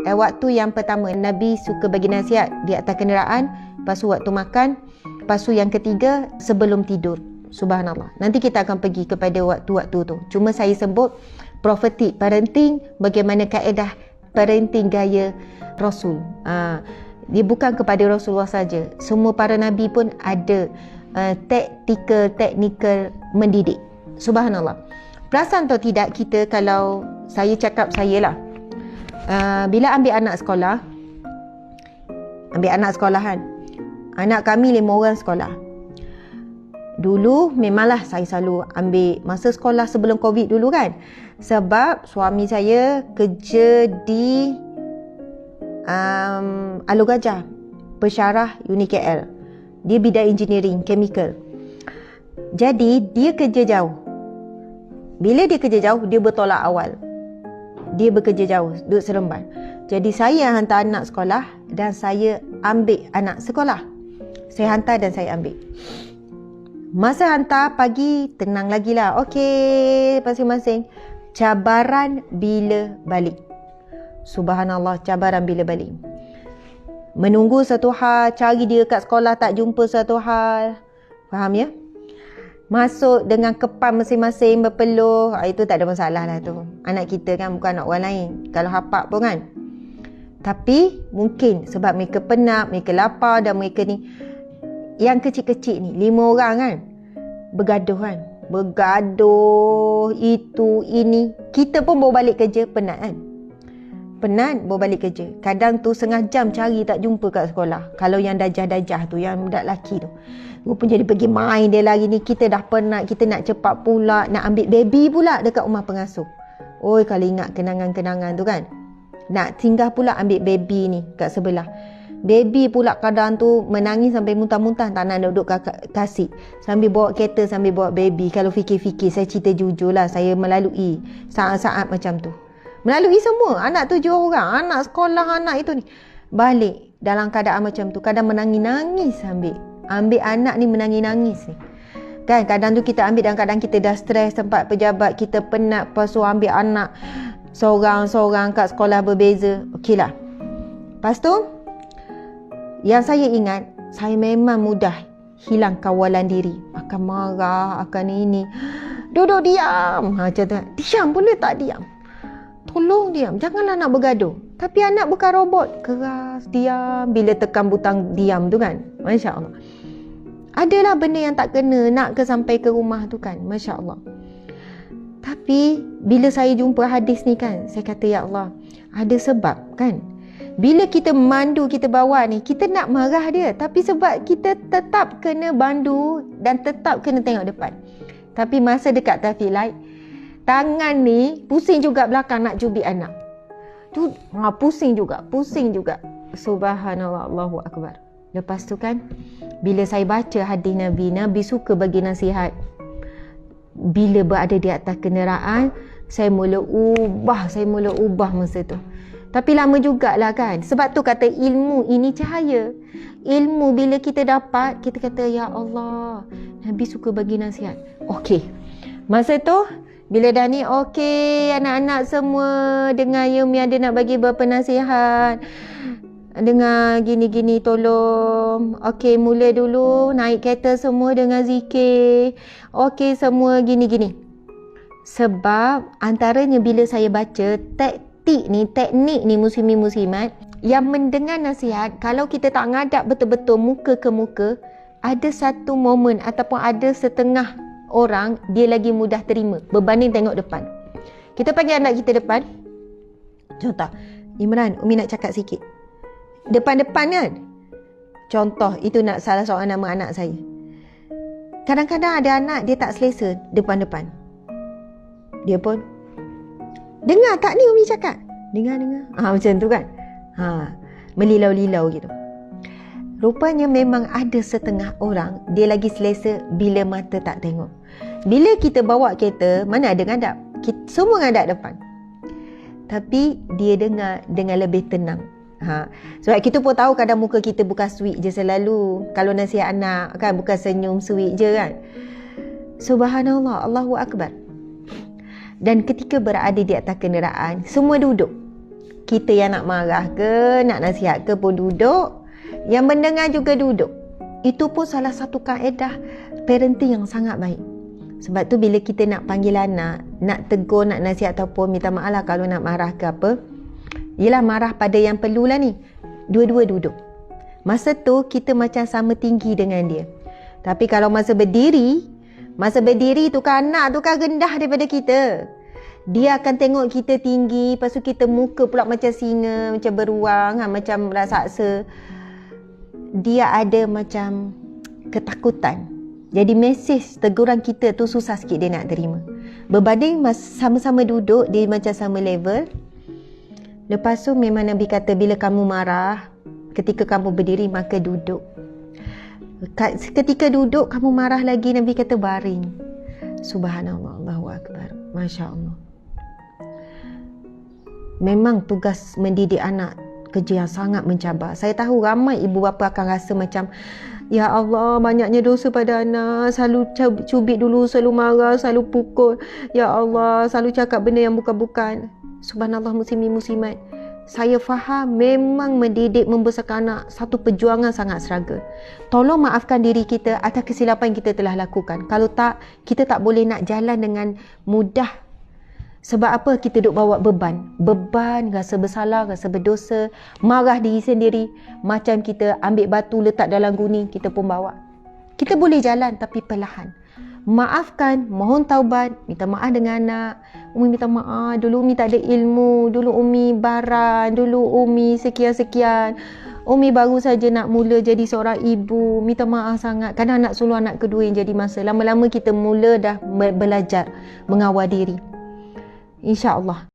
Waktu yang pertama Nabi suka bagi nasihat di atas kenderaan, lepas tu waktu makan, lepas tu yang ketiga sebelum tidur. Subhanallah. Nanti kita akan pergi kepada waktu-waktu tu. Cuma saya sebut prophetic parenting, bagaimana kaedah parenting gaya Rasul. Dia bukan kepada Rasulullah saja. Semua para Nabi pun ada teknikal mendidik. Subhanallah. Perasan atau tidak kita, kalau saya cakap saya lah, bila ambil anak sekolahan, anak kami 5 orang sekolah. Dulu memanglah saya selalu ambil masa sekolah sebelum Covid dulu kan. Sebab suami saya kerja di Alur Gajah, Pesyarah Uni KL. Dia bidang engineering, chemical. Jadi dia kerja jauh. Bila dia kerja jauh, dia bertolak awal. Dia bekerja jauh, duduk Seremban. Jadi saya hantar anak sekolah dan saya ambil anak sekolah. Saya hantar dan saya ambil. Masa hantar pagi, tenang lagi lah. Okey, masing-masing. Cabaran bila balik. Subhanallah, cabaran bila balik. Menunggu satu hal, cari dia kat sekolah tak jumpa satu hal. Faham ya? Masuk dengan kepam masing-masing berpeluh. Itu tak ada masalah lah tu. Anak kita kan, bukan anak orang lain. Kalau hapak pun kan. Tapi mungkin sebab mereka penat, mereka lapar dan mereka ni, yang kecil-kecil ni 5 orang kan, bergaduh kan, bergaduh itu ini. Kita pun bawa balik kerja penat kan, penat bawa balik kerja. Kadang tu setengah jam cari tak jumpa kat sekolah. Kalau yang dajah-dajah tu, yang budak lelaki tu, rupanya jadi pergi main dia lagi ni. Kita dah penat, kita nak cepat pula, nak ambil baby pula dekat rumah pengasuh. Oi, kalau ingat kenangan-kenangan tu kan, nak tinggal pula ambil baby ni kat sebelah. Baby pula kadang tu menangis sampai muntah-muntah, tak nak duduk kasih. Sambil bawa kereta, sambil bawa baby. Kalau fikir-fikir, saya cerita jujur lah, saya melalui saat-saat macam tu. Melalui semua. Anak 7 orang, anak sekolah, anak itu ni. Balik dalam keadaan macam tu. Kadang menangis-nangis ambil anak ni, menangis-nangis ni. Kan kadang tu kita ambil dalam keadaan kita dah stres, tempat pejabat, kita penat, lepas tu ambil anak seorang-seorang kat sekolah berbeza. Okey lah. Lepas tu, yang saya ingat, saya memang mudah hilang kawalan diri. Akan marah, akan ini. Duduk diam. Macam tu. Diam boleh tak diam? Tolong diam. Janganlah nak bergaduh. Tapi anak bukan robot. Keras, diam. Bila tekan butang diam tu kan. Masya Allah. Adalah benda yang tak kena. Nak ke sampai ke rumah tu kan. Masya Allah. Tapi bila saya jumpa hadis ni kan, saya kata ya Allah, ada sebab kan. Bila kita mandu, kita bawa ni, kita nak marah dia, tapi sebab kita tetap kena bandu dan tetap kena tengok depan. Tapi masa dekat traffic light, tangan ni pusing juga belakang nak cubit anak tu. Pusing juga. Subhanallah, Allahu Akbar. Lepas tu kan, bila saya baca hadis Nabi suka bagi nasihat. Bila berada di atas kenderaan, saya mula ubah masa tu. Tapi lama jugalah kan. Sebab tu kata ilmu ini cahaya. Ilmu bila kita dapat, kita kata ya Allah, Nabi suka bagi nasihat. Okey. Masa tu bila dah ni okey, anak-anak semua dengar Yumi ada nak bagi beberapa nasihat. Dengar gini-gini tolong. Okey, mula dulu naik kereta semua dengan zikir. Okey, semua gini-gini. Sebab antaranya bila saya baca teknik ni muslimin-muslimat yang mendengar nasihat, kalau kita tak ngadap betul-betul muka ke muka, ada satu momen ataupun ada setengah orang dia lagi mudah terima berbanding tengok depan. Kita panggil anak kita depan. Contoh, Imran, Umi nak cakap sikit. Depan-depan kan. Contoh, itu nak salah seorang nama anak saya. Kadang-kadang ada anak dia tak selesa depan-depan. Dia pun dengar tak ni Umi cakap? Dengar. Macam tu kan. Melilau-lilau gitu. Rupanya memang ada setengah orang dia lagi selesa bila mata tak tengok. Bila kita bawa kereta, mana ada ngadap? Semua ngadap depan. Tapi dia dengar dengan lebih tenang. Sebab kita pun tahu kadang muka kita bukan sweet je selalu. Kalau nasihat anak kan bukan senyum sweet je kan. Subhanallah, Allahu Akbar. Dan ketika berada di atas kenderaan, semua duduk. kita yang nak marah ke, nak nasihat ke pun duduk. Yang mendengar juga duduk. Itu pun salah satu kaedah parenting yang sangat baik. Sebab tu bila kita nak panggil anak, nak tegur, nak nasihat ataupun minta maaf lah kalau nak marah ke apa, yelah marah pada yang perlulah ni. Dua-dua duduk. Masa tu kita macam sama tinggi dengan dia. Tapi kalau masa berdiri tu kan anak tu kan rendah daripada kita. Dia akan tengok kita tinggi, lepas tu kita muka pula macam singa, macam beruang, macam raksasa. Dia ada macam ketakutan. Jadi mesej teguran kita tu susah sikit dia nak terima. Berbanding sama-sama duduk, dia macam sama level. Lepas tu memang Nabi kata bila kamu marah, ketika kamu berdiri maka duduk. Ketika duduk kamu marah lagi, Nabi kata baring. Subhanallah, Allahu Akbar. Masya Allah. Memang tugas mendidik anak kerja yang sangat mencabar. Saya tahu ramai ibu bapa akan rasa macam, ya Allah, banyaknya dosa pada anak, selalu cubit dulu, selalu marah, selalu pukul. Ya Allah, selalu cakap benda yang bukan-bukan. Subhanallah, muslimin muslimat. Saya faham memang mendidik membesarkan anak satu perjuangan sangat struggle. Tolong maafkan diri kita atas kesilapan yang kita telah lakukan. Kalau tak, kita tak boleh nak jalan dengan mudah. Sebab apa? Kita duk bawa beban. Beban, rasa bersalah, rasa berdosa, marah diri sendiri. Macam kita ambil batu letak dalam gunung, kita pun bawa. Kita boleh jalan tapi perlahan. Maafkan, mohon taubat, minta maaf dengan anak. Umi minta maaf, dulu Umi tak ada ilmu, dulu Umi baran, dulu Umi sekian-sekian. Umi baru saja nak mula jadi seorang ibu, minta maaf sangat. Kadang anak sulung, anak kedua yang jadi masa. Lama-lama kita mula dah belajar mengawal diri. InsyaAllah